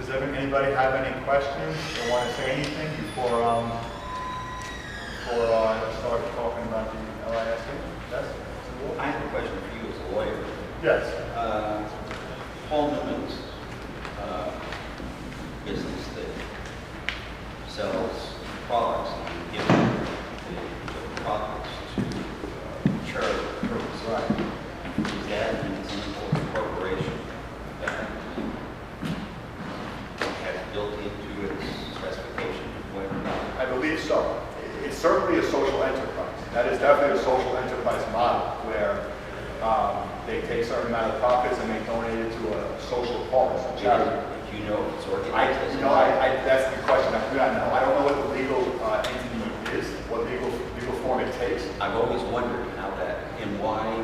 Does anybody have any questions or want to say anything before I start talking about the LIS? Yes? I have a question for you as a lawyer. Yes. Paul Newman's business that sells products and gives the profits to charity purposes. Right. Is that an example of a corporation that has built into its specification? I believe so. It's certainly a social enterprise. That is definitely a social enterprise model where they take a certain amount of profits and they donate it to a social cause, a charity. Do you know if it's organized? That's the question. I do not know. I don't know what the legal entity is, what legal form it takes. I've always wondered how that, and why,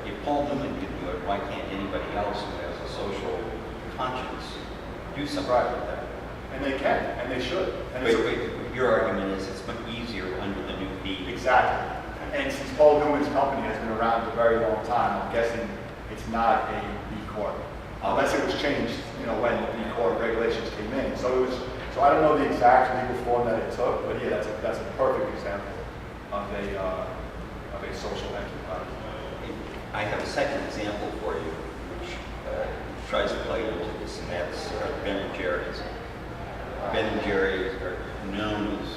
if Paul Newman can do it, why can't anybody else who has a social conscience do something like that? And they can, and they should. And Wait, your argument is it's much easier under the new fee. Exactly. And since Paul Newman's company has been around a very long time, I'm guessing it's not a B Corp. Unless it was changed, when the B Corp regulations came in. So I don't know the exact legal form that it took, but yeah, that's a perfect example of a social enterprise. I have a second example for you, which tries to play into this, and that's Ben and Jerry's. Ben and Jerry's are known as,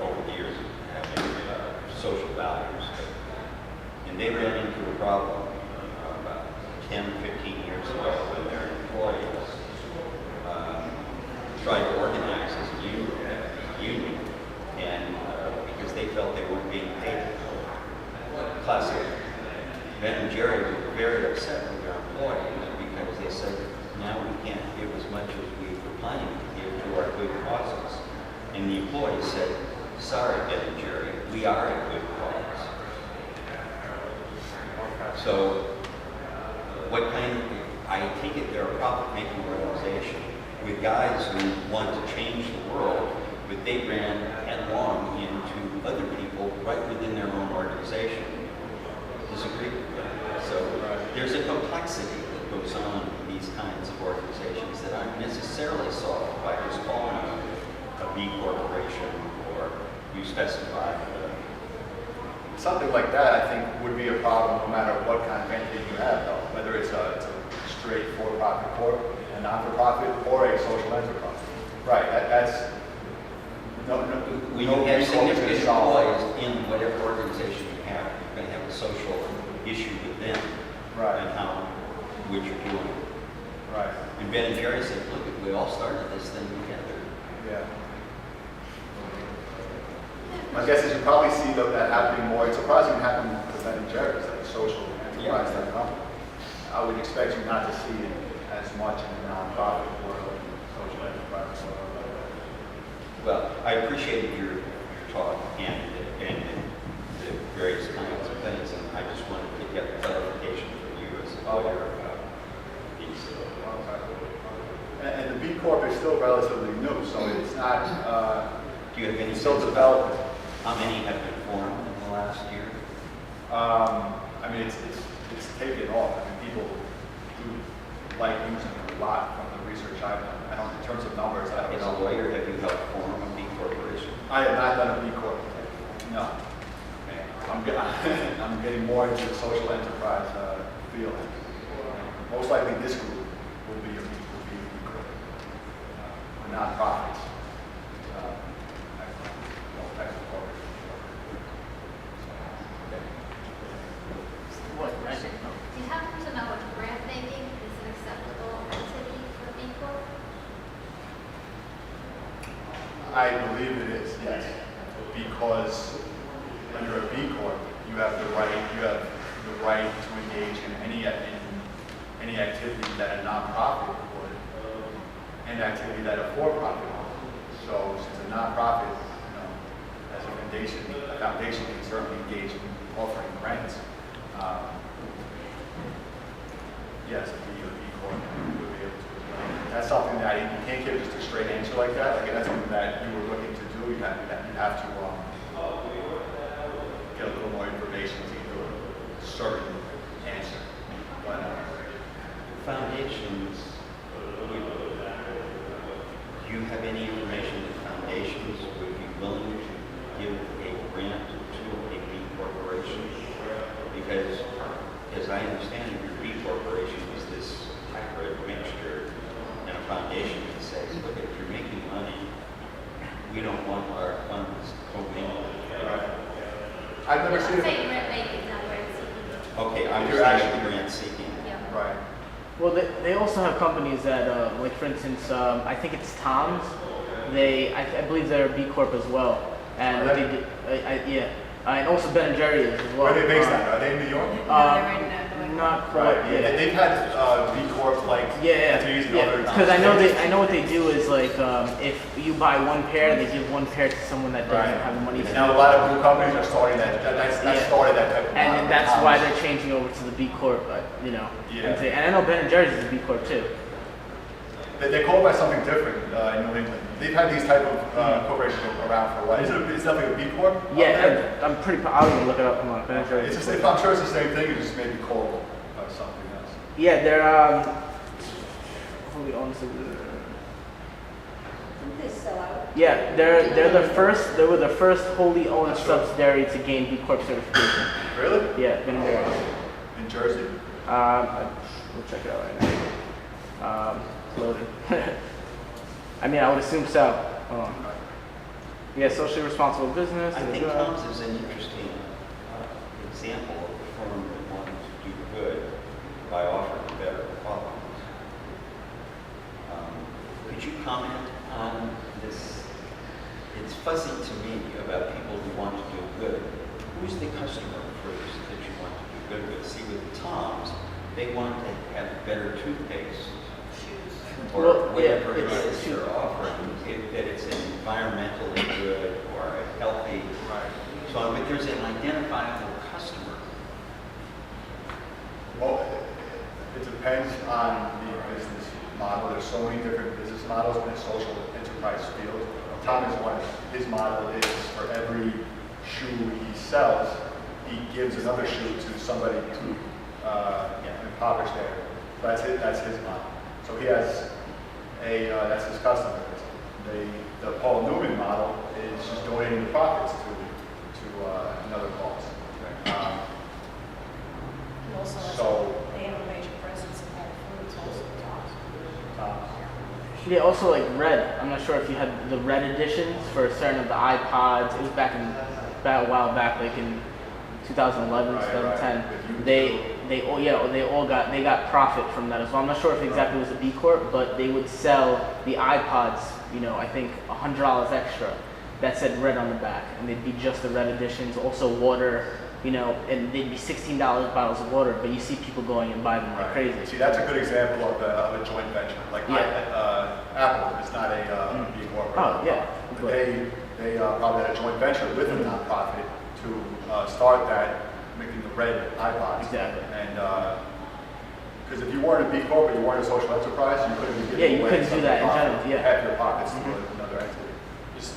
over the years, having social values. And they ran into a problem about 10 or 15 years ago when their employees tried to organize as a union, and because they felt they weren't being paid. Classic. Ben and Jerry were very upset with their employees because they said, now we can't give as much as we were planning to give to our good causes. And the employees said, sorry, Ben and Jerry, we are a good cause. So, I take it they're a profit-making organization with guys who want to change the world, but they ran headlong into other people right within their own organization. Disagree with that. So there's a complexity that goes on in these kinds of organizations that aren't necessarily solved by just calling them a B corporation or you specify. Something like that, I think, would be a problem no matter what kind of entity you have, though. Whether it's a straight for-profit corp, a non-for-profit, or a social enterprise. Right. That's when you have significant employees in whatever organization you have, you're going to have a social issue with them, right? And what you're doing, right? And Ben and Jerry said, "Look, we all started this thing together." Yeah. My guess is you probably see that happening more. It's surprising happening with Ben and Jerry's, like a social enterprise type company. I would expect you not to see it as much in the nonprofit world, social enterprise world. Well, I appreciated your talk and the various kinds of things, and I just wanted to get clarification from you as a lawyer about these. And the B Corp is still relatively new, so it's not. Do you have any? Still developing. How many have been formed in the last year? I mean, it's taken off. I mean, people do like using it a lot from the research I've done. I don't, in terms of numbers, I don't As know. a lawyer, have you helped form a B corporation? I have not done a B Corp. No. I'm getting more into the social enterprise field. Most likely, this group will be a B Corp. Nonprofits. Types of corporations. What, do you happen to know if grant making is an acceptable activity for B Corp? I believe it is, yes, because under a B Corp, you have the right to engage in any activity that a nonprofit would, and activity that a for-profit would. So, since a nonprofit, as a foundation can certainly engage in offering grants. Yes, a B Corp would be able to. That's something that you can't give just a straight answer like that. Like that's something that you were looking to do. You have to get a little more information to give you a certain answer. But Foundations do you have any information that foundations would be willing to give a grant to a B corporation? Because, as I understand it, your B corporation is this hybrid mixture, and a foundation that says, look, if you're making money, we don't want our funds commingled. I've never I'm seen it. saying grant making, not grant seeking. Okay, I'm You're saying actually- grant seeking. Yeah. Right. Well, they also have companies that, like for instance, I think it's Tom's. I believe they're a B Corp as well. And what they did, yeah, and also Ben and Jerry's as well. Where are they based at? Are they in New York? Not quite. Yeah, Yeah. they've had B Corp like entities in other. Because I know what they do is like if you buy one pair, they give one pair to someone that doesn't Right. have the money. To Now a lot of blue companies are starting that. That Yeah. started that type of. and model. that's why they're changing over to the B Corp. You know. Yeah. And I know Ben and Jerry's is a B Corp too. They're called by something different in New England. They've had these type of corporations around for a while. Is that like a B Corp? up Yeah, there? I'm pretty. I'll even look it up. Come on, Ben and Jerry's. It's just, I'm sure it's the same thing. It's just maybe called something else. Yeah, they're wholly owned. Didn't they sell out? Yeah, they're the first. They were the first wholly owned That's right. subsidiary to gain B Corp certification. Really? Yeah, Ben and Jerry's. In Jersey? We'll check it out right now. It's loaded. I mean, I would assume so. Hold on. Yeah, socially responsible business. I think Tom's is an interesting example of a firm that wanted to do good by offering better qualities. Could you comment on this? It's fuzzy to me about people who want to do good. Who's the customer first that you want to do good with? See, with Tom's, they want to have better toothpaste or Well, yeah, whatever it it's- is they're offering, that it's environmentally good or a healthy. Right. So, but there's an identifiable customer. Well, it depends on the business model. There's so many different business models in the social enterprise field. Tom is one. His model is for every shoe he sells, he gives another shoe to somebody to impoverish their. That's his model. So he has that's his customer. The Paul Newman model is just donating the profits to another cause. He also has, So- they have a major presence in Whole Foods, also Tom's. Yeah, also like Red. I'm not sure if you had the Red editions for certain of the iPods. It was a while back, like in 2011, Right, 2010. right. With They got profit from that as well. I'm not sure if exactly it was a B Corp, but they would sell the iPods, I think $100 extra that said Red on the back, and they'd be just the Red editions. Also water, and they'd be $16 bottles of water, but you see people going and buy them like crazy. See, that's a good example of a joint venture. Like Apple is not a B Corp. Oh, yeah. But they probably had a joint venture with a nonprofit to start that, making the red iPods. Exactly. And because if you weren't a B Corp or you weren't a social enterprise, you couldn't be Yeah, giving you away couldn't do some that in profit, general, yeah. half your pockets to another entity. Is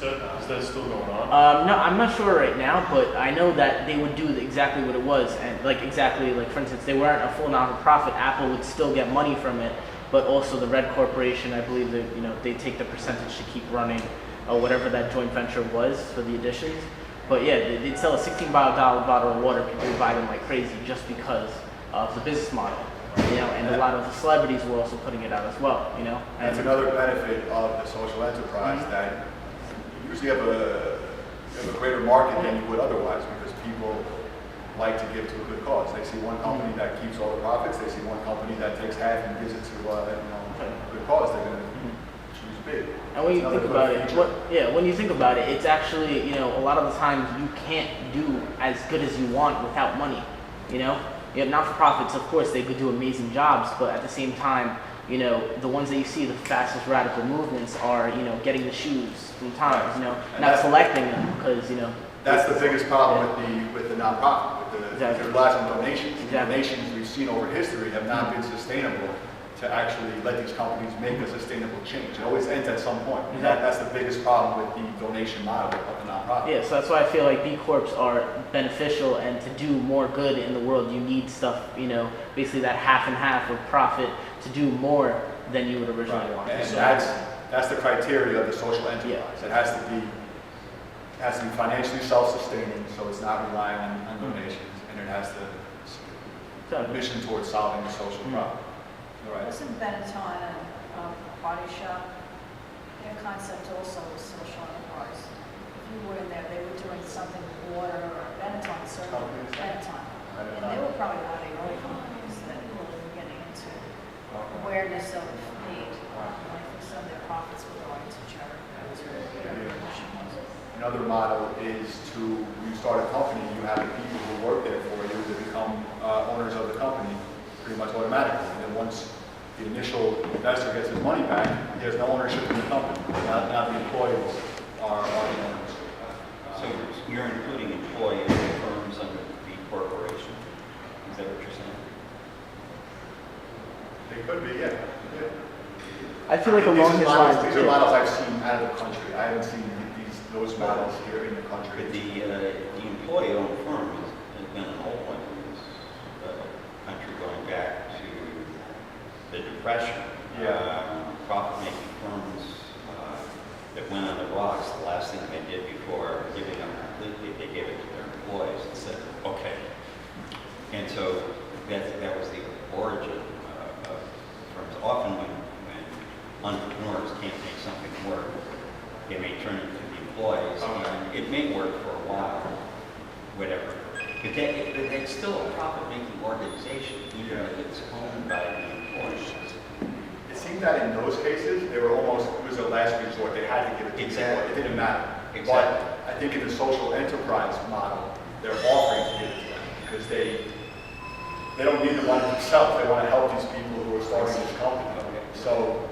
that still going on? No, I'm not sure right now, but I know that they would do exactly what it was, and like for instance, they weren't a full non-profit. Apple would still get money from it, but also the Red Corporation, I believe that they take the percentage to keep running whatever that joint venture was for the editions. But yeah, they'd sell a $16 bottle of water. People would buy them like crazy just because of the business model, and a lot of the celebrities were also putting it out as well, And That's another benefit of the social enterprise that you usually have a greater market than you would otherwise because people like to give to a good cause. They see one company that keeps all the profits. They see one company that takes half and gives it to a good cause. They're going to choose big. And when you It's think another about good it, feature. when you think about it, it's actually, a lot of the times you can't do as good as you want without money. You have not-for-profits, of course, they could do amazing jobs, but at the same time, the ones that you see the fastest radical movements are, getting the shoes from Tom's, And not that's- collecting them because, That's the biggest problem with the nonprofit, Exactly. it relies on donations. Exactly. Donations we've seen over history have not been sustainable to actually let these companies make a sustainable change. It always ends at some point. And Exactly. that's the biggest problem with the donation model of the nonprofit. Yeah, so that's why I feel like B Corps are beneficial, and to do more good in the world, you need stuff, basically that half and half of profit to do more than you would originally want. And That's the criteria of the social enterprise. It has to be financially self-sustaining, so it's not relying on donations, and it has to So, mission towards solving the social problem. All right. Wasn't Benetton a body shop? Their concept also was social enterprise. If you were in there, they were doing something with water or Benetton, certainly Companies? Benetton. I don't And they know. were probably not the only companies that were getting into awareness of need. I think some of their profits were going to charity. That was really their mission was. Another model is to, when you start a company, you have the people who work there for you to become owners of the company pretty much automatically. And then once the initial investor gets his money back, he has no ownership in the company. Now the employees are the owners. So you're including employees of firms under the corporation? Is that what you're saying? They could be, yeah. I feel like along his lines. These are models I've seen out of the country. I haven't seen those models here in the country. But the employee-owned firm has been an old one in this country going back to the Depression. Profit-making firms that went on the rocks, the last thing they did before giving them completely, they gave it to their employees and said, okay. And so that was the origin of firms. Often when entrepreneurs can't make something work, they may turn it to the employees, and it may work for a while, whatever. But it's still a profit-making organization, even if it's owned by the employees. It seemed that in those cases, they were almost, it was a last resort. They had to give it to the employee. It didn't matter. Exactly. But I think in the social enterprise model, they're offering to give it to them because they don't need the money themselves. They want to help these people who are starting this company. So,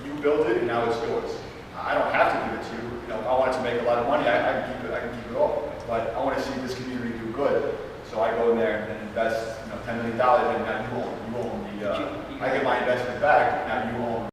you build it and now it's yours. I don't have to give it to you. If I wanted to make a lot of money, I can keep it all. But I want to see this community do good. So I go in there and invest, $10 million, and now you own the. I get my investment back. Now you own